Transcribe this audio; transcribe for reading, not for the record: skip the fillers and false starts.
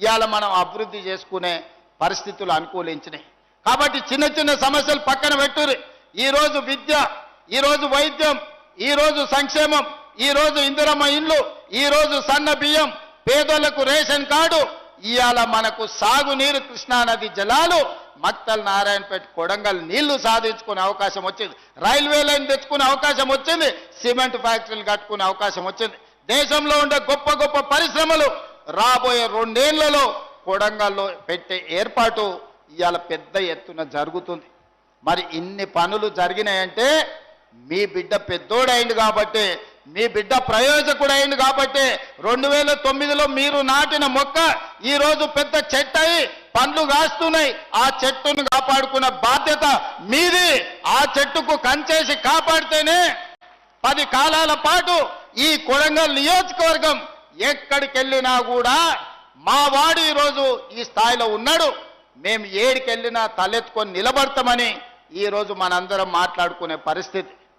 ఇవాళ మనం అభివృద్ధి చేసుకునే పరిస్థితులు అనుకూలించినాయి. కాబట్టి చిన్న చిన్న సమస్యలు పక్కన పెట్టుర్రి. ఈరోజు విద్య, ఈరోజు వైద్యం, ఈరోజు సంక్షేమం, ఈరోజు ఇందిరమ్మ ఇండ్లు, ఈరోజు సన్న బియ్యం, పేదలకు రేషన్ కార్డు, ఇవాళ మనకు సాగునీరు, కృష్ణానది జలాలు, మక్తల్, నారాయణపేట, కొడంగల్ నీళ్లు సాధించుకునే అవకాశం వచ్చింది. రైల్వే లైన్ తెచ్చుకునే అవకాశం వచ్చింది. సిమెంట్ ఫ్యాక్టరీలు కట్టుకునే అవకాశం వచ్చింది. దేశంలో ఉండే గొప్ప గొప్ప పరిశ్రమలు రాబోయే 2 ఏళ్లలో కొడంగల్లో పెట్టే ఏర్పాటు ఇవాళ పెద్ద ఎత్తున జరుగుతుంది. మరి ఇన్ని పనులు జరిగినాయంటే మీ బిడ్డ పెద్దోడైంది కాబట్టి, మీ బిడ్డ ప్రయోజకుడైంది కాబట్టి 2009లో మీరు నాటిన మొక్క ఈరోజు పెద్ద చెట్టు అయి పండ్లు కాస్తున్నాయి. ఆ చెట్టును కాపాడుకున్న బాధ్యత మీది. ఆ చెట్టుకు కంచేసి కాపాడితేనే 10 కాలాల పాటు ఈ కొడంగల్ నియోజకవర్గం ఎక్కడికి వెళ్ళినా కూడా మా వాడు ఈరోజు ఈ స్థాయిలో ఉన్నాడు, మేము ఏడికెళ్ళినా తలెత్తుకొని నిలబడతామని ఈరోజు మనందరం మాట్లాడుకునే పరిస్థితి.